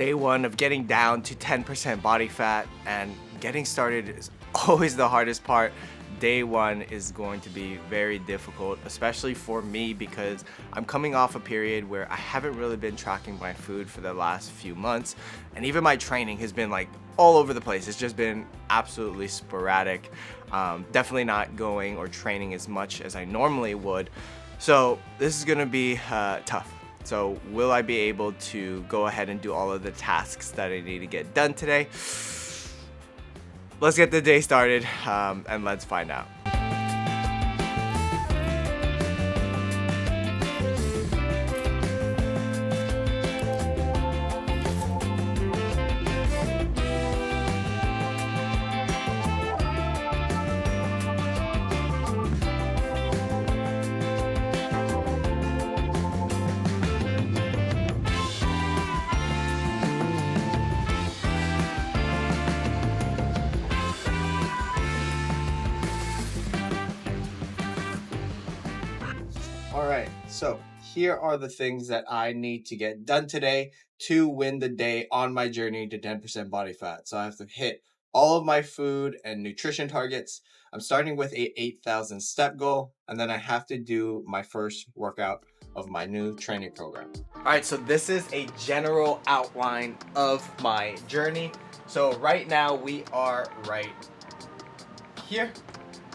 Day one of getting down to 10% body fat and getting started is always the hardest part. Day one is going to be very difficult, especially for me because I'm coming off a period where I haven't really been tracking my food for the last few months, and even my training has been like all over the place. It's just been absolutely sporadic. Definitely not going or training as much as I normally would. So this is gonna be tough. So will I be able to go ahead and do all of the tasks that I need to get done today? Let's get the day started and let's find out. All right, so here are the things that I need to get done today to win the day on my journey to 10% body fat. So I have to hit all of my food and nutrition targets. I'm starting with a 8,000 step goal, and then I have to do my first workout of my new training program. All right, so this is a general outline of my journey. So right now we are right here,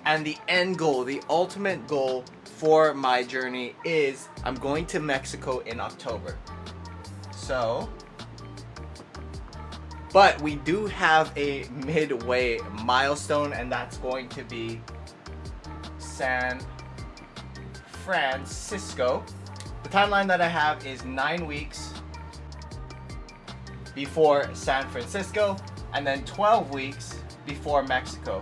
and the end goal, the ultimate goal for my journey is I'm going to Mexico in October. So, but we do have a midway milestone, and that's going to be San Francisco. The timeline that I have is 9 weeks before San Francisco and then 12 weeks before Mexico.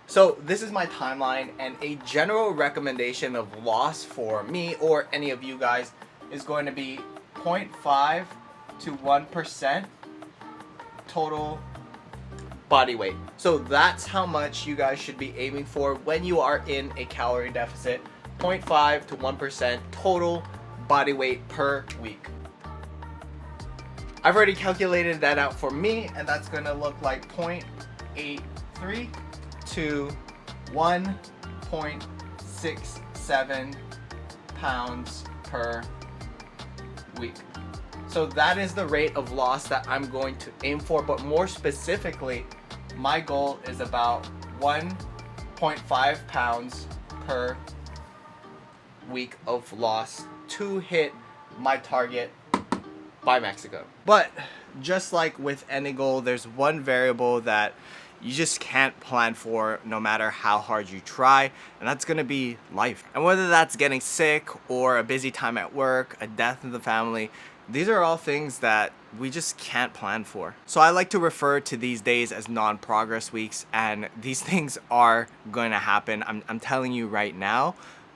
So this is my timeline, and a general recommendation of loss for me or any of you guys is going to be 0.5 to 1% total body weight. So that's how much you guys should be aiming for when you are in a calorie deficit. 0.5 to 1% total body weight per week. I've already calculated that out for me, and that's going to look like 0.83 to 1.67 pounds per week. So that is the rate of loss that I'm going to aim for, but more specifically, my goal is about 1.5 pounds per week of loss to hit my target by Mexico. But just like with any goal, there's one variable that you just can't plan for no matter how hard you try, and that's gonna be life. And whether that's getting sick or a busy time at work, a death in the family, these are all things that we just can't plan for. So I like to refer to these days as non-progress weeks, and these things are going to happen. I'm telling you right now,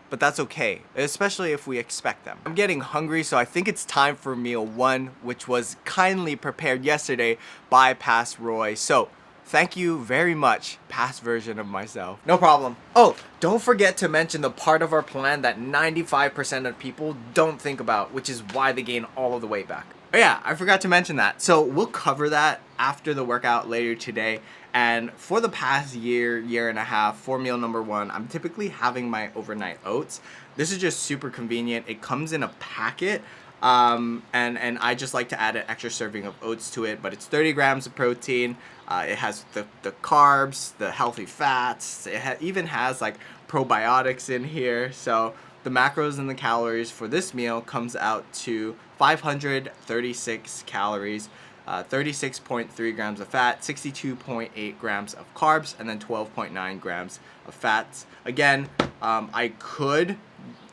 but that's okay, especially if we expect them. I'm getting hungry, so I think it's time for meal one, which was kindly prepared yesterday by Past Roy. So thank you very much, past version of myself. No problem. Oh, don't forget to mention the part of our plan that 95% of people don't think about, which is why they gain all of the weight back. Oh yeah, I forgot to mention that. So we'll cover that after the workout later today. And for the past year and a half, for meal number one, I'm typically having my overnight oats. This is just super convenient. It comes in a packet. And I just like to add an extra serving of oats to it, but it's 30 grams of protein. It has the carbs, the healthy fats. It even has like probiotics in here. So the macros and the calories for this meal comes out to 536 calories, 36.3 grams of fat, 62.8 grams of carbs, and then 12.9 grams of fats. Again, I could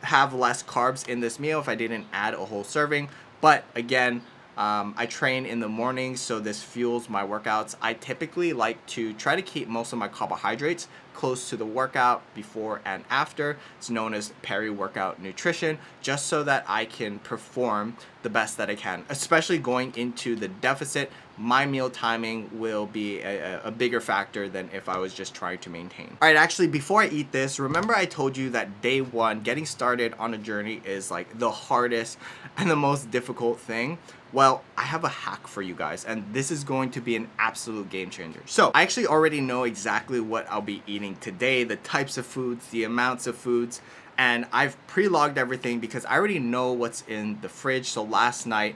have less carbs in this meal if I didn't add a whole serving, but again, I train in the mornings, so this fuels my workouts. I typically like to try to keep most of my carbohydrates close to the workout before and after. It's known as peri-workout nutrition, just so that I can perform the best that I can, especially going into the deficit. My meal timing will be a bigger factor than if I was just trying to maintain. All right, actually, before I eat this, remember I told you that day one, getting started on a journey is like the hardest and the most difficult thing. Well, I have a hack for you guys, and this is going to be an absolute game changer. So I actually already know exactly what I'll be eating today, the types of foods, the amounts of foods, and I've pre-logged everything because I already know what's in the fridge. So last night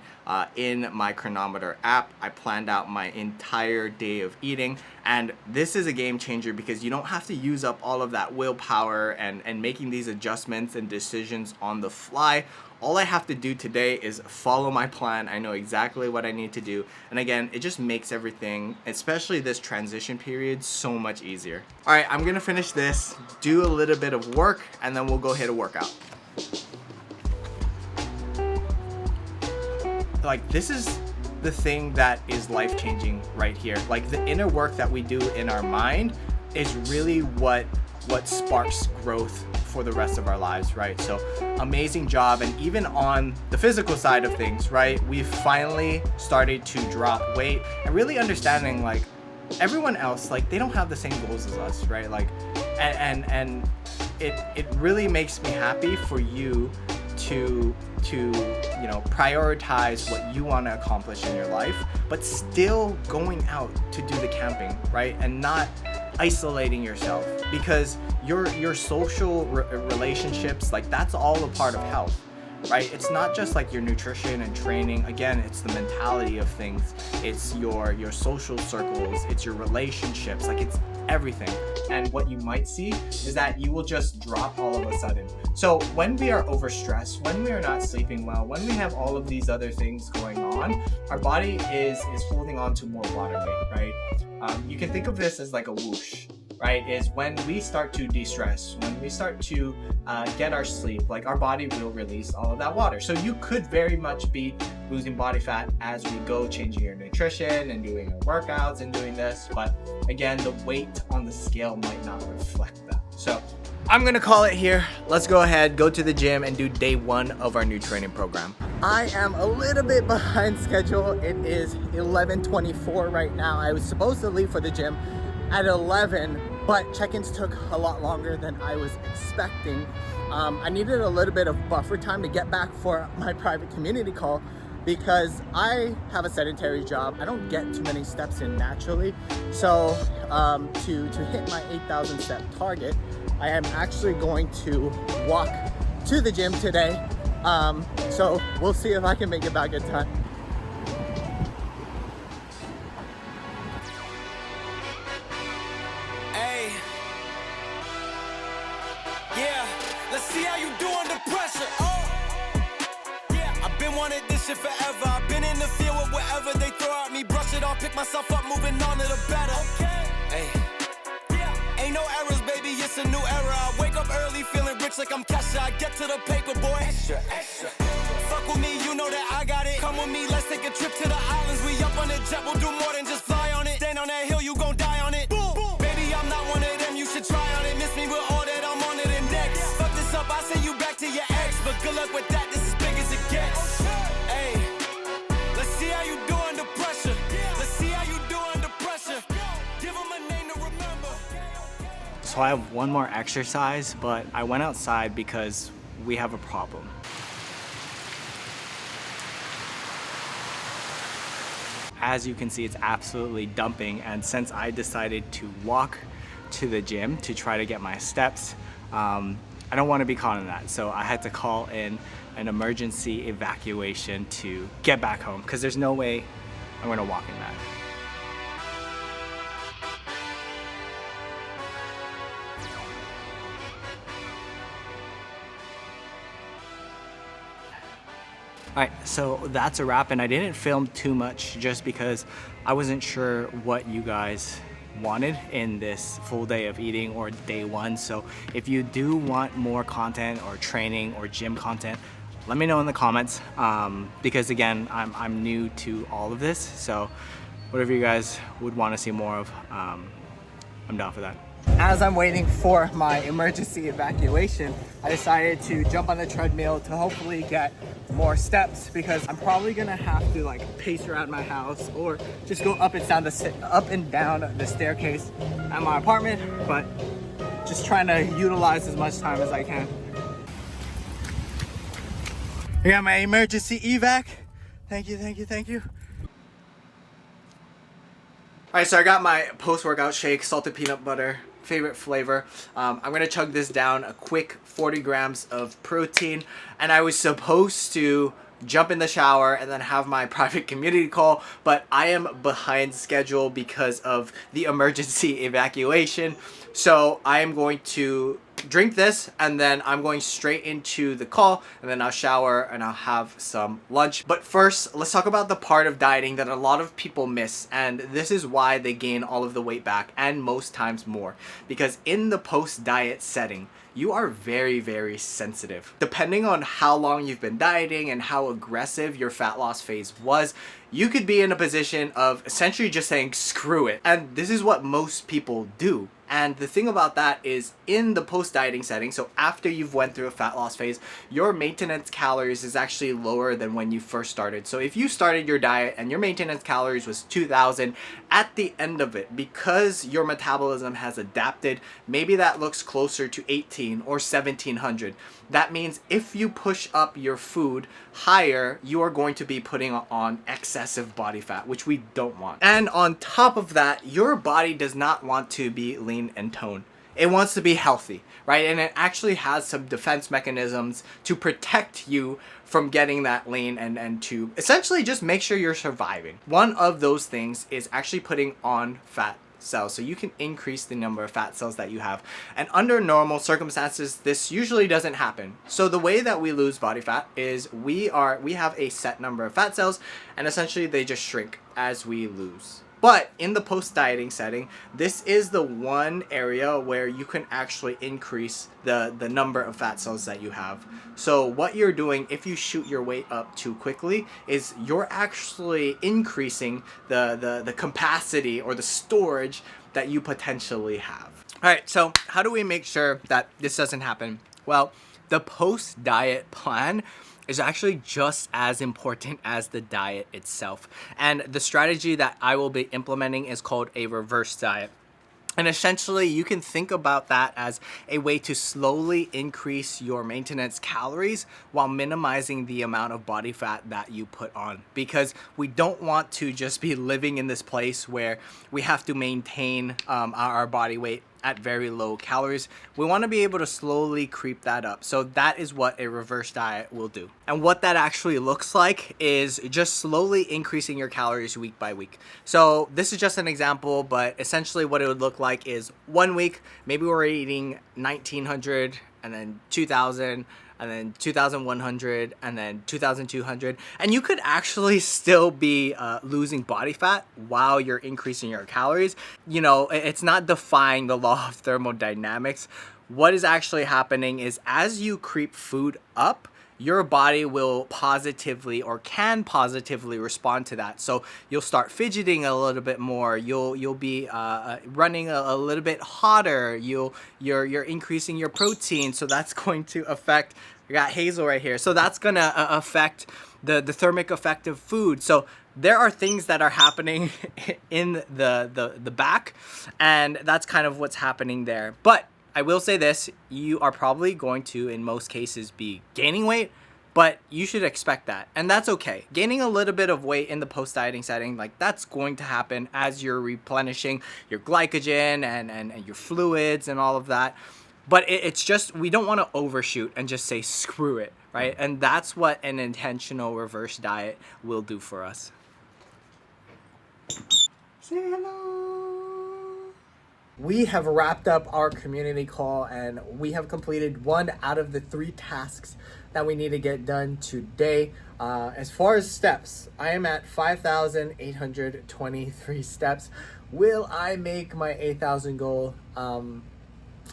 in my Cronometer app, I planned out my entire day of eating, and this is a game changer because you don't have to use up all of that willpower and making these adjustments and decisions on the fly. All I have to do today is follow my plan. I know exactly what I need to do. And again, it just makes everything, especially this transition period, so much easier. All right, I'm gonna finish this, do a little bit of work, and then we'll go hit a workout. Like, this is the thing that is life-changing right here. Like, the inner work that we do in our mind is really what sparks growth for the rest of our lives, right? So amazing job. And even on the physical side of things, right, we've finally started to drop weight and really understanding, like, everyone else, like, they don't have the same goals as us, right? Like, and it really makes me happy for you to you know, prioritize what you want to accomplish in your life, but still going out to do the camping, right? And not isolating yourself, because your social relationships, like, that's all a part of health, right? It's not just like your nutrition and training. Again, it's the mentality of things. It's your social circles, it's your relationships, like, it's everything. And what you might see is that you will just drop all of a sudden. So when we are overstressed, when we are not sleeping well, when we have all of these other things going on, our body is holding on to more water weight, right? You can think of this as like a whoosh, right? Is when we start to de-stress, when we start to get our sleep, like, our body will release all of that water. So you could very much be losing body fat as we go, changing your nutrition and doing your workouts and doing this. But again, the weight on the scale might not reflect that. So I'm gonna call it here. Let's go ahead, go to the gym and do day 1 of our new training program. I am a little bit behind schedule. It is 11:24 right now. I was supposed to leave for the gym at 11, but check-ins took a lot longer than I was expecting. I needed a little bit of buffer time to get back for my private community call because I have a sedentary job. I don't get too many steps in naturally. So to hit my 8,000 step target, I am actually going to walk to the gym today. So we'll see if I can make it back in time. Hey, yeah, let's see how you do under pressure. Oh, yeah, I've been wanting this shit forever. I've been in the field with whatever they throw at me. Brush it off, pick myself up, moving on to the better. Okay, hey, yeah, ain't no errors, baby, it's a new era. I wake up early, feeling rich like I'm Kesha. I get to the paper, boy. Extra, extra. Fuck with me, you know that I got it. Come with me, let's take a trip to the islands. We up on the jet, we'll do more than just fly on it. Stand on that hill, you gon' die on it. Boom, boom. Baby, I'm not one of them, you should try on it. Miss me with all that, I'm on it and next. Fuck this up, I send you back to your ex. But good luck with that, this is big as it gets. Hey, let's see how you do under pressure. Let's see how you do under pressure. Give them a name to remember. So I have one more exercise, but I went outside because we have a problem. As you can see, it's absolutely dumping, and since I decided to walk to the gym to try to get my steps, I don't want to be caught in that. So I had to call in an emergency evacuation to get back home because there's no way I'm going to walk in that. Alright, so that's a wrap, and I didn't film too much just because I wasn't sure what you guys wanted in this full day of eating or day 1. So if you do want more content or training or gym content, let me know in the comments, because again, I'm new to all of this, so whatever you guys would want to see more of, I'm down for that. As I'm waiting for my emergency evacuation, I decided to jump on the treadmill to hopefully get more steps, because I'm probably gonna have to like pace around my house or just go up and down the staircase at my apartment, but just trying to utilize as much time as I can. I got my emergency evac. Thank you, thank you, thank you. Alright, so I got my post-workout shake, salted peanut butter, favorite flavor. I'm gonna chug this down, a quick 40 grams of protein, and I was supposed to jump in the shower and then have my private community call, but I am behind schedule because of the emergency evacuation. So I am going to drink this and then I'm going straight into the call, and then I'll shower and I'll have some lunch. But first, let's talk about the part of dieting that a lot of people miss, and this is why they gain all of the weight back and most times more. Because in the post-diet setting, you are very, very sensitive. Depending on how long you've been dieting and how aggressive your fat loss phase was, you could be in a position of essentially just saying, screw it. And this is what most people do. And the thing about that is, in the post-dieting setting, so after you've went through a fat loss phase, your maintenance calories is actually lower than when you first started. So if you started your diet and your maintenance calories was 2,000, at the end of it, because your metabolism has adapted, maybe that looks closer to 18 or 1,700. That means if you push up your food higher, you are going to be putting on excessive body fat, which we don't want. And on top of that, your body does not want to be lean and toned. It wants to be healthy, right? And it actually has some defense mechanisms to protect you from getting that lean and to essentially just make sure you're surviving. One of those things is actually putting on fat cells, so you can increase the number of fat cells that you have. And under normal circumstances, this usually doesn't happen. So the way that we lose body fat is we have a set number of fat cells, and essentially they just shrink as we lose. But in the post-dieting setting, this is the one area where you can actually increase the number of fat cells that you have. So what you're doing if you shoot your weight up too quickly is you're actually increasing the capacity or the storage that you potentially have. All right, so how do we make sure that this doesn't happen? Well, the post-diet plan is actually just as important as the diet itself. And the strategy that I will be implementing is called a reverse diet. And essentially, you can think about that as a way to slowly increase your maintenance calories while minimizing the amount of body fat that you put on. Because we don't want to just be living in this place where we have to maintain our body weight at very low calories. We want to be able to slowly creep that up. So that is what a reverse diet will do. And what that actually looks like is just slowly increasing your calories week by week. So this is just an example, but essentially what it would look like is 1 week, maybe we're eating 1,900 and then 2,000 and then 2,100 and then 2,200, and you could actually still be losing body fat while you're increasing your calories. You know, it's not defying the law of thermodynamics. What is actually happening is as you creep food up, your body will positively or can positively respond to that. So you'll start fidgeting a little bit more. You'll be running a little bit hotter. You're increasing your protein, so that's going to affect. I got Hazel right here, so that's gonna affect the thermic effect of food. So there are things that are happening in the back, and that's kind of what's happening there. But I will say this, you are probably going to, in most cases, be gaining weight, but you should expect that. And that's okay. Gaining a little bit of weight in the post-dieting setting, like that's going to happen as you're replenishing your glycogen and your fluids and all of that. But it's just, we don't want to overshoot and just say, screw it, right? And that's what an intentional reverse diet will do for us. Say hello. We have wrapped up our community call and we have completed 1 out of the 3 tasks that we need to get done today. As far as steps, I am at 5,823 steps. Will I make my 8,000 goal?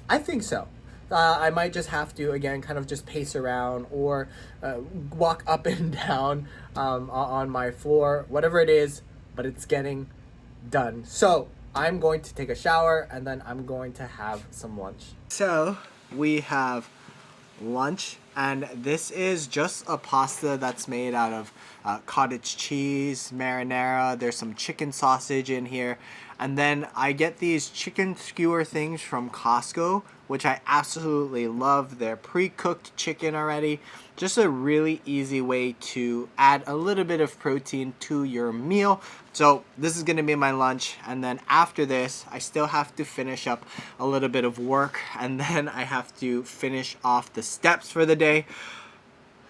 I think so. I might just have to, again, kind of just pace around or walk up and down on my floor, whatever it is, but it's getting done. So I'm going to take a shower and then I'm going to have some lunch. So we have lunch, and this is just a pasta that's made out of cottage cheese, marinara. There's some chicken sausage in here. And then I get these chicken skewer things from Costco, which I absolutely love. They're pre-cooked chicken already. Just a really easy way to add a little bit of protein to your meal. So this is gonna be my lunch, and then after this, I still have to finish up a little bit of work, and then I have to finish off the steps for the day.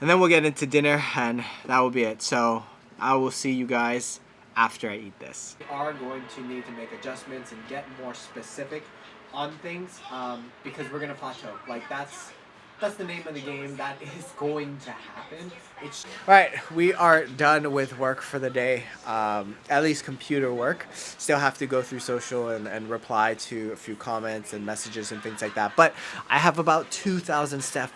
And then we'll get into dinner, and that will be it. So I will see you guys after I eat this. We are going to need to make adjustments and get more specific on things because we're gonna plateau. Like that's the name of the game. That is going to happen. Right, we are done with work for the day. At least computer work. Still have to go through social and reply to a few comments and messages and things like that. But I have about 2,000 steps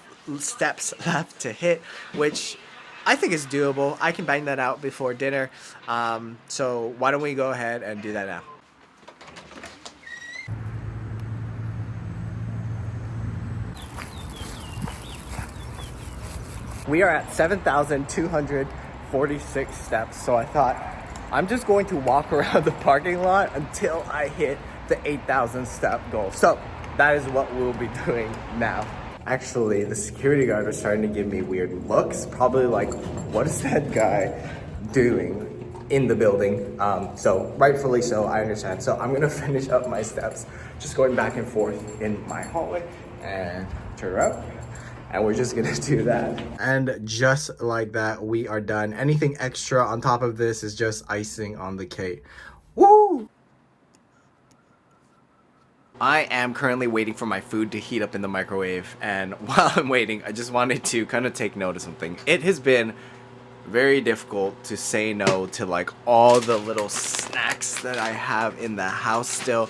left to hit, which I think is doable. I can bang that out before dinner. So why don't we go ahead and do that now? We are at 7,246 steps. So I thought I'm just going to walk around the parking lot until I hit the 8,000 step goal. So that is what we'll be doing now. Actually, the security guard was starting to give me weird looks. Probably like, what is that guy doing in the building? So rightfully so, I understand. So I'm gonna finish up my steps, just going back and forth in my hallway and turn around. And we're just gonna do that. And just like that, we are done. Anything extra on top of this is just icing on the cake. Woo! I am currently waiting for my food to heat up in the microwave, and while I'm waiting, I just wanted to kind of take note of something. It has been very difficult to say no to like all the little snacks that I have in the house still.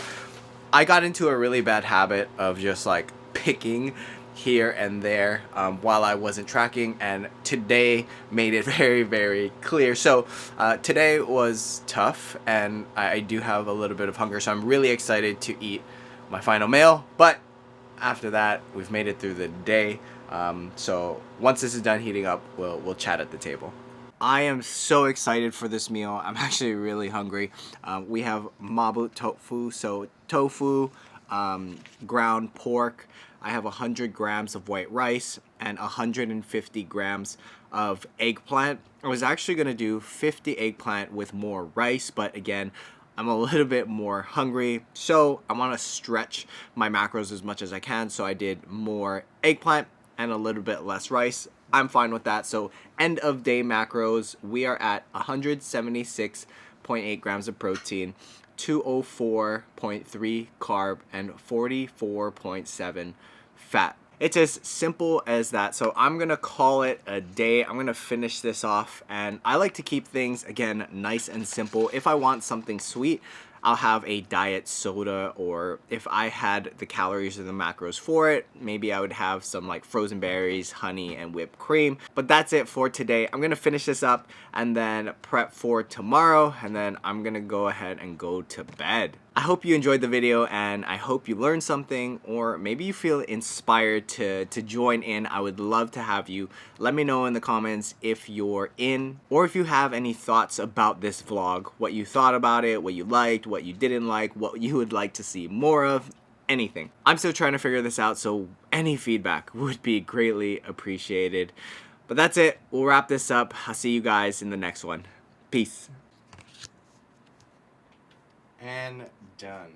I got into a really bad habit of just like picking here and there while I wasn't tracking, and today made it very, very clear. So today was tough, and I do have a little bit of hunger, so I'm really excited to eat my final meal. But after that, we've made it through the day. So once this is done heating up, we'll chat at the table. I am so excited for this meal. I'm actually really hungry. We have mabu tofu, so tofu, ground pork. I have 100 grams of white rice and 150 grams of eggplant. I was actually gonna do 50 eggplant with more rice, but again, I'm a little bit more hungry, so I want to stretch my macros as much as I can, so I did more eggplant and a little bit less rice. I'm fine with that. So end of day macros, we are at 176.8 grams of protein, 204.3 carb, and 44.7 fat. It's as simple as that. So I'm gonna call it a day. I'm gonna finish this off, and I like to keep things, again, nice and simple. If I want something sweet, I'll have a diet soda, or if I had the calories or the macros for it, maybe I would have some like frozen berries, honey, and whipped cream. But that's it for today. I'm gonna finish this up and then prep for tomorrow, and then I'm gonna go ahead and go to bed. I hope you enjoyed the video, and I hope you learned something, or maybe you feel inspired to join in. I would love to have you. Let me know in the comments if you're in, or if you have any thoughts about this vlog, what you thought about it, what you liked, what you didn't like, what you would like to see more of, anything. I'm still trying to figure this out, so any feedback would be greatly appreciated. But that's it. We'll wrap this up. I'll see you guys in the next one. Peace. And done.